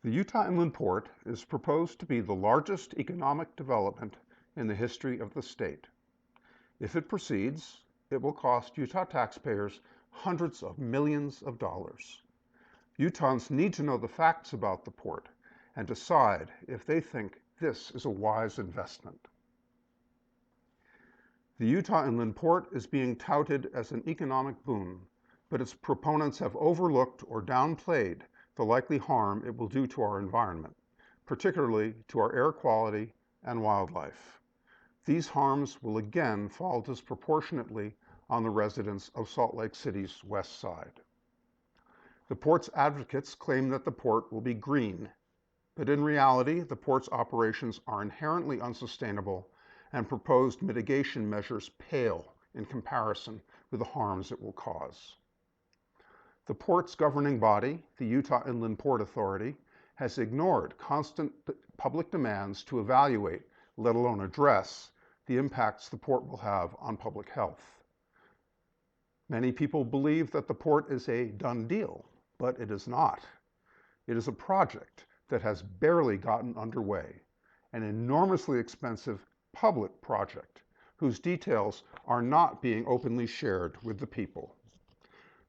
The Utah Inland Port is proposed to be the largest economic development in the history of the state. If it proceeds, it will cost Utah taxpayers hundreds of millions of dollars. Utahns need to know the facts about the port and decide if they think this is a wise investment. The Utah Inland Port is being touted as an economic boon, but its proponents have overlooked or downplayed the likely harm it will do to our environment, particularly to our air quality and wildlife. These harms will again fall disproportionately on the residents of Salt Lake City's west side. The port's advocates claim that the port will be green, but in reality, the port's operations are inherently unsustainable and proposed mitigation measures pale in comparison with the harms it will cause. The port's governing body, the Utah Inland Port Authority, has ignored constant public demands to evaluate, let alone address, the impacts the port will have on public health. Many people believe that the port is a done deal, but it is not. It is a project that has barely gotten underway, an enormously expensive public project whose details are not being openly shared with the people.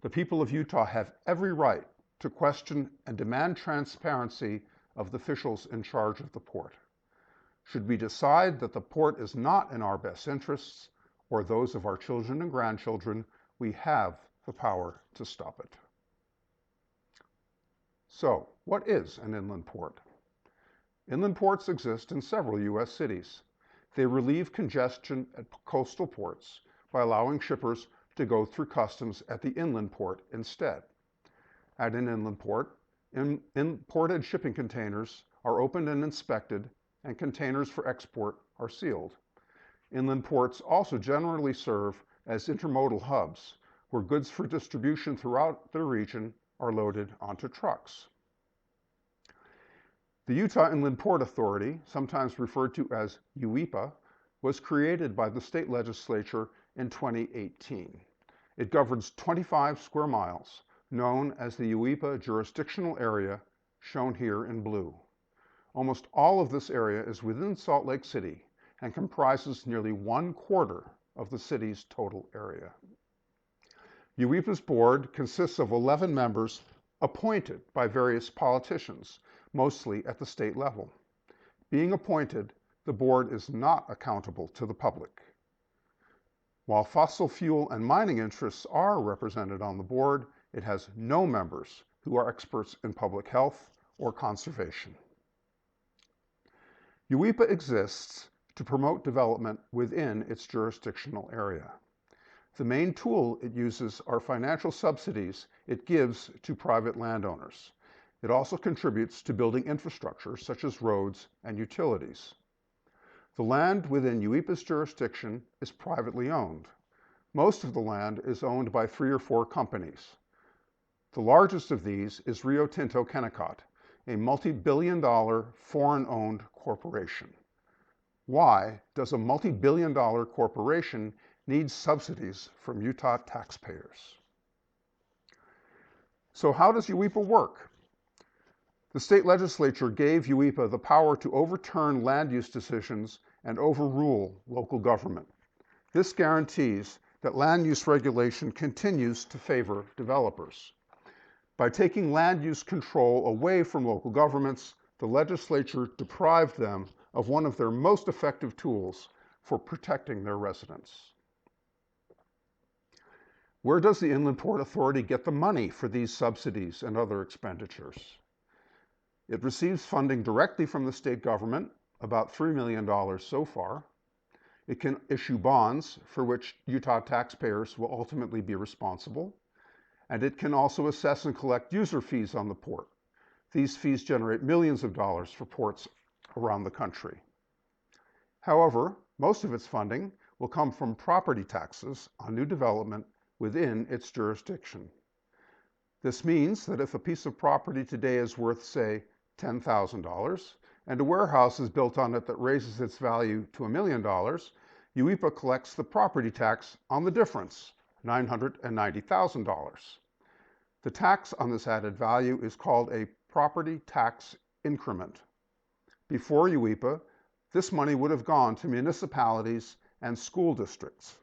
The people of Utah have every right to question and demand transparency of the officials in charge of the port. Should we decide that the port is not in our best interests or those of our children and grandchildren, we have the power to stop it. So, what is an inland port? Inland ports exist in several U.S. cities. They relieve congestion at coastal ports by allowing shippers to go through customs at the inland port instead. At an inland port, imported shipping containers are opened and inspected, and containers for export are sealed. Inland ports also generally serve as intermodal hubs, where goods for distribution throughout the region are loaded onto trucks. The Utah Inland Port Authority, sometimes referred to as UIPA, was created by the state legislature in 2018. It governs 25 square miles, known as the UIPA jurisdictional area, shown here in blue. Almost all of this area is within Salt Lake City and comprises nearly 1/4 of the city's total area. UIPA's board consists of 11 members appointed by various politicians, mostly at the state level. Being appointed, the board is not accountable to the public. While fossil fuel and mining interests are represented on the board, it has no members who are experts in public health or conservation. UIPA exists to promote development within its jurisdictional area. The main tool it uses are financial subsidies it gives to private landowners. It also contributes to building infrastructure such as roads and utilities. The land within UIPA's jurisdiction is privately owned. Most of the land is owned by 3 or 4 companies. The largest of these is Rio Tinto Kennecott, a multi-billion-dollar foreign-owned corporation. Why does a multi-billion-dollar corporation need subsidies from Utah taxpayers? So how does UIPA work? The state legislature gave UIPA the power to overturn land use decisions and overrule local government. This guarantees that land use regulation continues to favor developers. By taking land use control away from local governments, the legislature deprived them of one of their most effective tools for protecting their residents. Where does the Inland Port Authority get the money for these subsidies and other expenditures? It receives funding directly from the state government, about $3 million so far. It can issue bonds for which Utah taxpayers will ultimately be responsible. And it can also assess and collect user fees on the port. These fees generate millions of dollars for ports around the country. However, most of its funding will come from property taxes on new development within its jurisdiction. This means that if a piece of property today is worth, say, $10,000, and a warehouse is built on it that raises its value to $1 million, UIPA collects the property tax on the difference, $990,000. The tax on this added value is called a property tax increment. Before UIPA, this money would have gone to municipalities and school districts.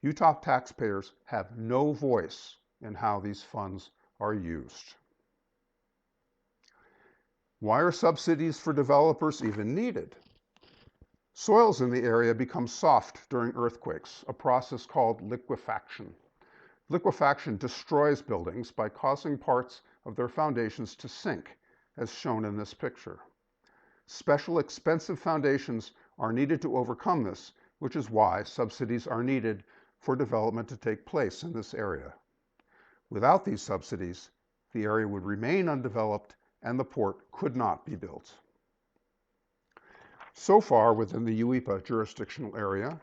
Utah taxpayers have no voice in how these funds are used. Why are subsidies for developers even needed? Soils in the area become soft during earthquakes, a process called liquefaction. Liquefaction destroys buildings by causing parts of their foundations to sink, as shown in this picture. Special expensive foundations are needed to overcome this, which is why subsidies are needed for development to take place in this area. Without these subsidies, the area would remain undeveloped and the port could not be built. So far within the UIPA jurisdictional area,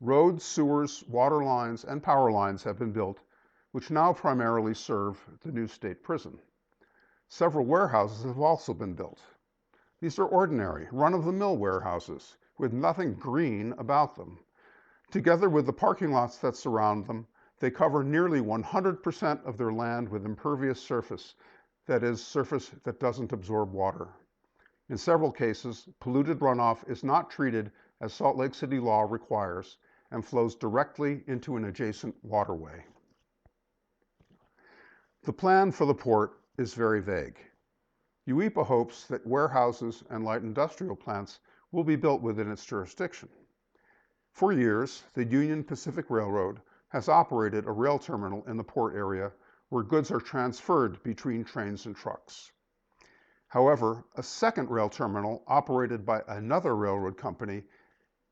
roads, sewers, water lines, and power lines have been built, which now primarily serve the new state prison. Several warehouses have also been built. These are ordinary, run-of-the-mill warehouses with nothing green about them. Together with the parking lots that surround them, they cover nearly 100% of their land with impervious surface, that is, surface that doesn't absorb water. In several cases, polluted runoff is not treated as Salt Lake City law requires and flows directly into an adjacent waterway. The plan for the port is very vague. UIPA hopes that warehouses and light industrial plants will be built within its jurisdiction. For years, the Union Pacific Railroad has operated a rail terminal in the port area where goods are transferred between trains and trucks. However, a second rail terminal operated by another railroad company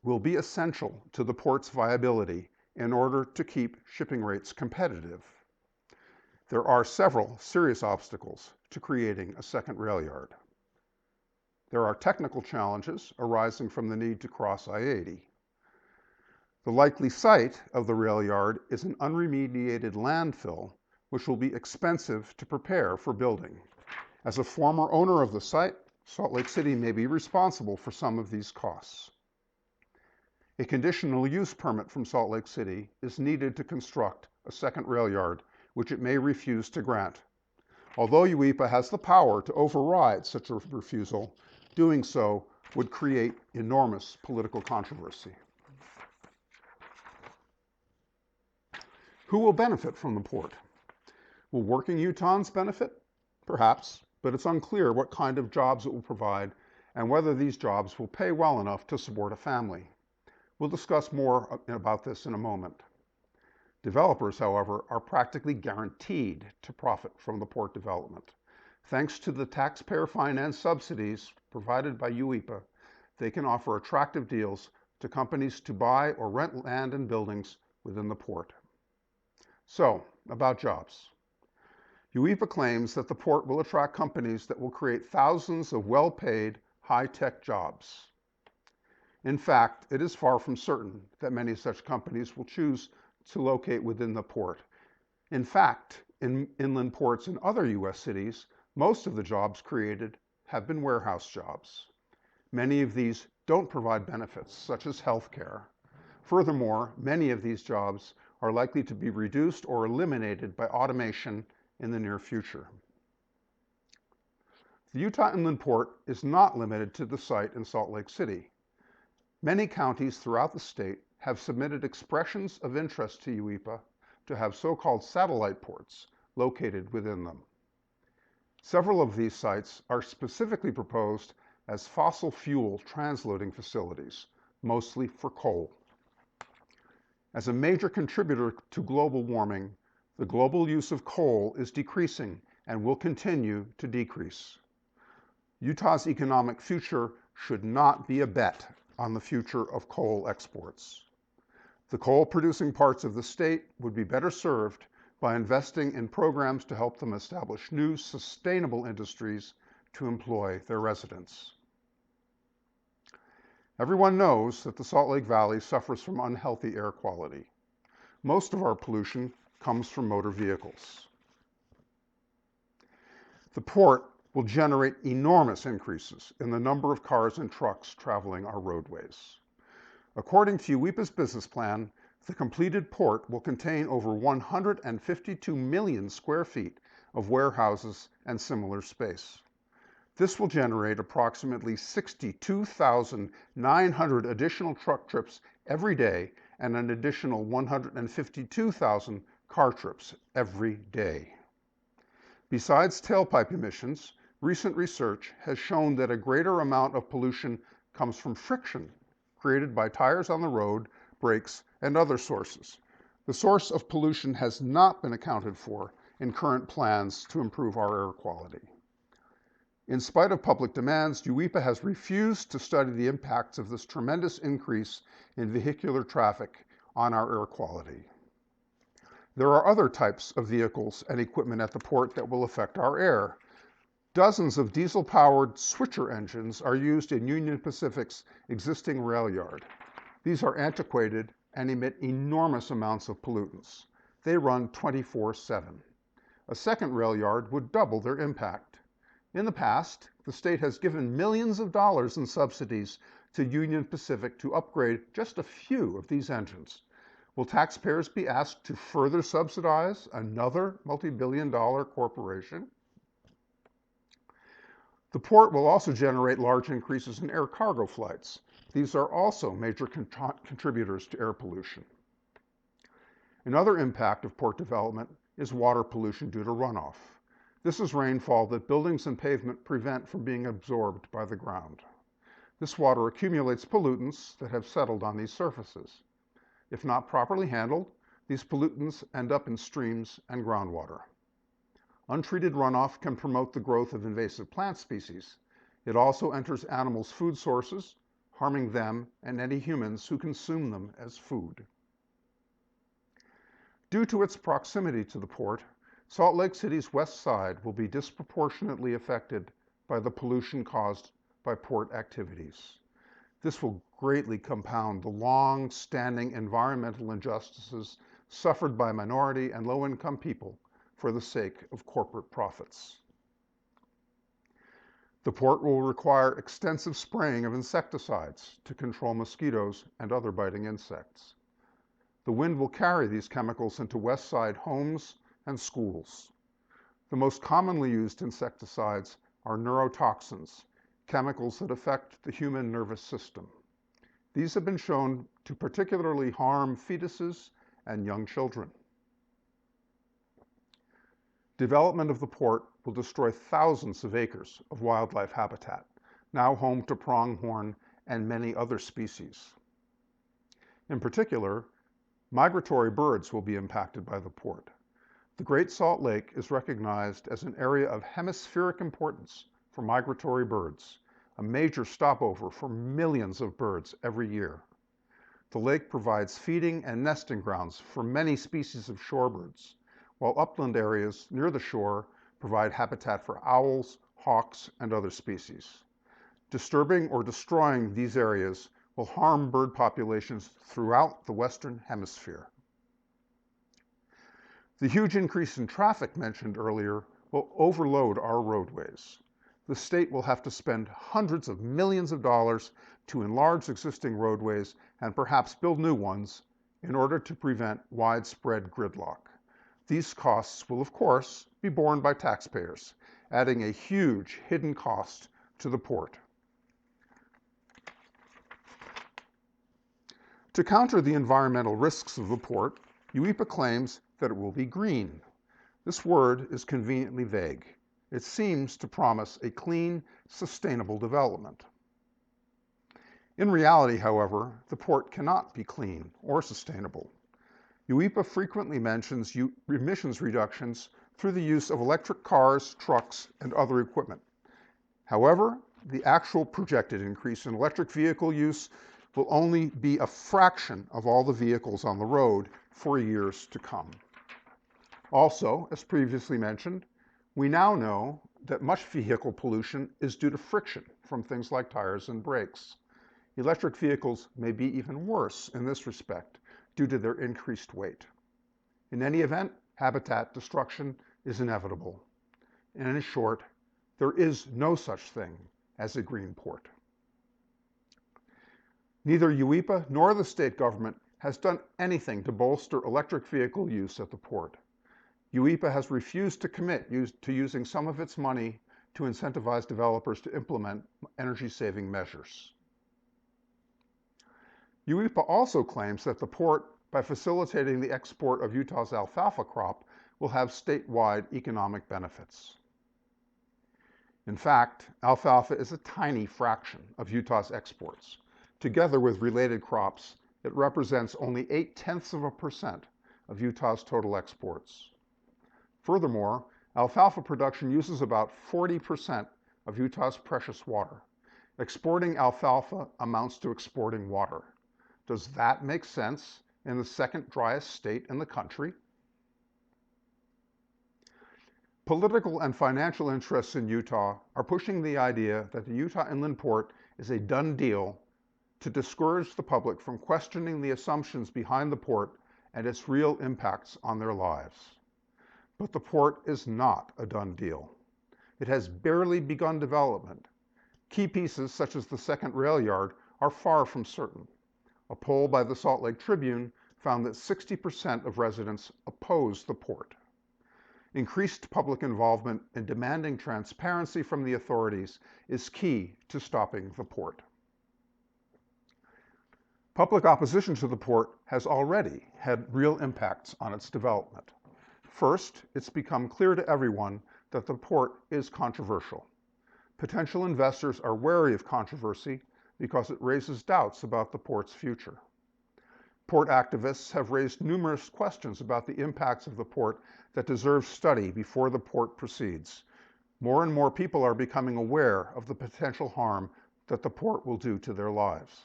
will be essential to the port's viability in order to keep shipping rates competitive. There are several serious obstacles to creating a second rail yard. There are technical challenges arising from the need to cross I-80. The likely site of the rail yard is an unremediated landfill, which will be expensive to prepare for building. As a former owner of the site, Salt Lake City may be responsible for some of these costs. A conditional use permit from Salt Lake City is needed to construct a second rail yard, which it may refuse to grant. Although UIPA has the power to override such a refusal, doing so would create enormous political controversy. Who will benefit from the port? Will working Utahns benefit? Perhaps, but it's unclear what kind of jobs it will provide and whether these jobs will pay well enough to support a family. We'll discuss more about this in a moment. Developers, however, are practically guaranteed to profit from the port development. Thanks to the taxpayer-financed subsidies provided by UIPA, they can offer attractive deals to companies to buy or rent land and buildings within the port. So, about jobs. UIPA claims that the port will attract companies that will create thousands of well-paid, high-tech jobs. In fact, it is far from certain that many such companies will choose to locate within the port. In fact, in inland ports in other U.S. cities, most of the jobs created have been warehouse jobs. Many of these don't provide benefits, such as health care. Furthermore, many of these jobs are likely to be reduced or eliminated by automation in the near future. The Utah Inland Port is not limited to the site in Salt Lake City. Many counties throughout the state have submitted expressions of interest to UIPA to have so-called satellite ports located within them. Several of these sites are specifically proposed as fossil fuel transloading facilities, mostly for coal. As a major contributor to global warming, the global use of coal is decreasing and will continue to decrease. Utah's economic future should not be a bet on the future of coal exports. The coal-producing parts of the state would be better served by investing in programs to help them establish new, sustainable industries to employ their residents. Everyone knows that the Salt Lake Valley suffers from unhealthy air quality. Most of our pollution comes from motor vehicles. The port will generate enormous increases in the number of cars and trucks traveling our roadways. According to UIPA's business plan, the completed port will contain over 152 million square feet of warehouses and similar space. This will generate approximately 62,900 additional truck trips every day and an additional 152,000 car trips every day. Besides tailpipe emissions, recent research has shown that a greater amount of pollution comes from friction created by tires on the road, brakes, and other sources. The source of pollution has not been accounted for in current plans to improve our air quality. In spite of public demands, UIPA has refused to study the impacts of this tremendous increase in vehicular traffic on our air quality. There are other types of vehicles and equipment at the port that will affect our air. Dozens of diesel-powered switcher engines are used in Union Pacific's existing rail yard. These are antiquated and emit enormous amounts of pollutants. They run 24/7. A second rail yard would double their impact. In the past, the state has given millions of dollars in subsidies to Union Pacific to upgrade just a few of these engines. Will taxpayers be asked to further subsidize another multi-billion-dollar corporation? The port will also generate large increases in air cargo flights. These are also major contributors to air pollution. Another impact of port development is water pollution due to runoff. This is rainfall that buildings and pavement prevent from being absorbed by the ground. This water accumulates pollutants that have settled on these surfaces. If not properly handled, these pollutants end up in streams and groundwater. Untreated runoff can promote the growth of invasive plant species. It also enters animals' food sources, harming them and any humans who consume them as food. Due to its proximity to the port, Salt Lake City's west side will be disproportionately affected by the pollution caused by port activities. This will greatly compound the long-standing environmental injustices suffered by minority and low-income people for the sake of corporate profits. The port will require extensive spraying of insecticides to control mosquitoes and other biting insects. The wind will carry these chemicals into West Side homes and schools. The most commonly used insecticides are neurotoxins, chemicals that affect the human nervous system. These have been shown to particularly harm fetuses and young children. Development of the port will destroy thousands of acres of wildlife habitat, now home to pronghorn and many other species. In particular, migratory birds will be impacted by the port. The Great Salt Lake is recognized as an area of hemispheric importance for migratory birds, a major stopover for millions of birds every year. The lake provides feeding and nesting grounds for many species of shorebirds, while upland areas near the shore provide habitat for owls, hawks, and other species. Disturbing or destroying these areas will harm bird populations throughout the Western Hemisphere. The huge increase in traffic mentioned earlier will overload our roadways. The state will have to spend hundreds of millions of dollars to enlarge existing roadways and perhaps build new ones in order to prevent widespread gridlock. These costs will, of course, be borne by taxpayers, adding a huge hidden cost to the port. To counter the environmental risks of the port, UIPA claims that it will be green. This word is conveniently vague. It seems to promise a clean, sustainable development. In reality, however, the port cannot be clean or sustainable. UIPA frequently mentions emissions reductions through the use of electric cars, trucks, and other equipment. However, the actual projected increase in electric vehicle use will only be a fraction of all the vehicles on the road for years to come. Also, as previously mentioned, we now know that much vehicle pollution is due to friction from things like tires and brakes. Electric vehicles may be even worse in this respect due to their increased weight. In any event, habitat destruction is inevitable. And in short, there is no such thing as a green port. Neither UIPA nor the state government has done anything to bolster electric vehicle use at the port. UIPA has refused to commit to using some of its money to incentivize developers to implement energy-saving measures. UIPA also claims that the port, by facilitating the export of Utah's alfalfa crop, will have statewide economic benefits. In fact, alfalfa is a tiny fraction of Utah's exports. Together with related crops, it represents only 0.8% of Utah's total exports. Furthermore, alfalfa production uses about 40% of Utah's precious water. Exporting alfalfa amounts to exporting water. Does that make sense in the second driest state in the country? Political and financial interests in Utah are pushing the idea that the Utah Inland Port is a done deal to discourage the public from questioning the assumptions behind the port and its real impacts on their lives. But the port is not a done deal. It has barely begun development. Key pieces such as the second rail yard are far from certain. A poll by the Salt Lake Tribune found that 60% of residents oppose the port. Increased public involvement in demanding transparency from the authorities is key to stopping the port. Public opposition to the port has already had real impacts on its development. First, it's become clear to everyone that the port is controversial. Potential investors are wary of controversy because it raises doubts about the port's future. Port activists have raised numerous questions about the impacts of the port that deserve study before the port proceeds. More and more people are becoming aware of the potential harm that the port will do to their lives.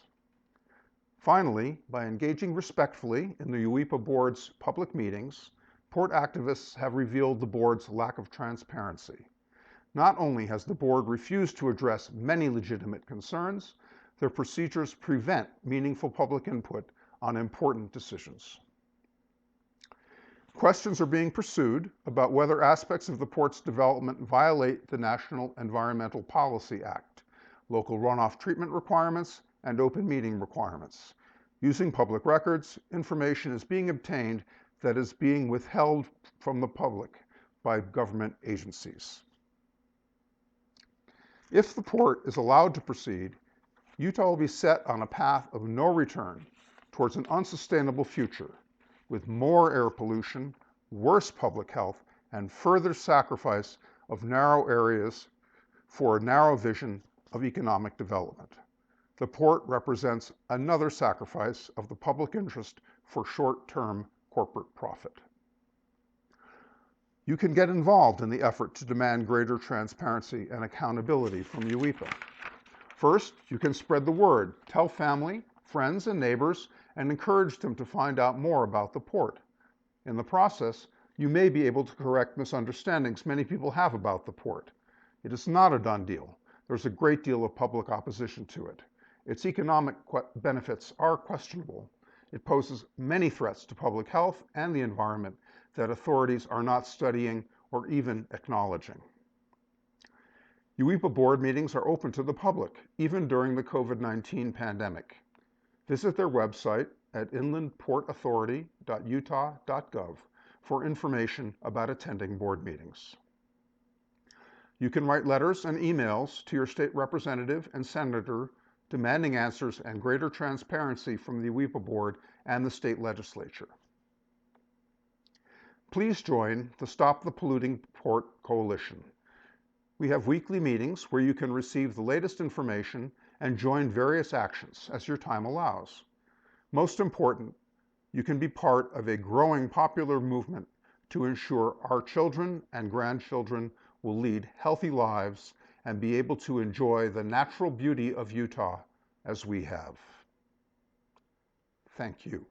Finally, by engaging respectfully in the UIPA board's public meetings, port activists have revealed the board's lack of transparency. Not only has the board refused to address many legitimate concerns, their procedures prevent meaningful public input on important decisions. Questions are being pursued about whether aspects of the port's development violate the National Environmental Policy Act, local runoff treatment requirements, and open meeting requirements. Using public records, information is being obtained that is being withheld from the public by government agencies. If the port is allowed to proceed, Utah will be set on a path of no return towards an unsustainable future, with more air pollution, worse public health, and further sacrifice of narrow areas for a narrow vision of economic development. The port represents another sacrifice of the public interest for short-term corporate profit. You can get involved in the effort to demand greater transparency and accountability from UIPA. First, you can spread the word, tell family, friends, and neighbors, and encourage them to find out more about the port. In the process, you may be able to correct misunderstandings many people have about the port. It is not a done deal. There's a great deal of public opposition to it. Its economic benefits are questionable. It poses many threats to public health and the environment that authorities are not studying or even acknowledging. UIPA board meetings are open to the public, even during the COVID-19 pandemic. Visit their website at inlandportauthority.utah.gov for information about attending board meetings. You can write letters and emails to your state representative and senator demanding answers and greater transparency from the UIPA board and the state legislature. Please join the Stop the Polluting Port Coalition. We have weekly meetings where you can receive the latest information and join various actions as your time allows. Most important, you can be part of a growing popular movement to ensure our children and grandchildren will lead healthy lives and be able to enjoy the natural beauty of Utah as we have. Thank you.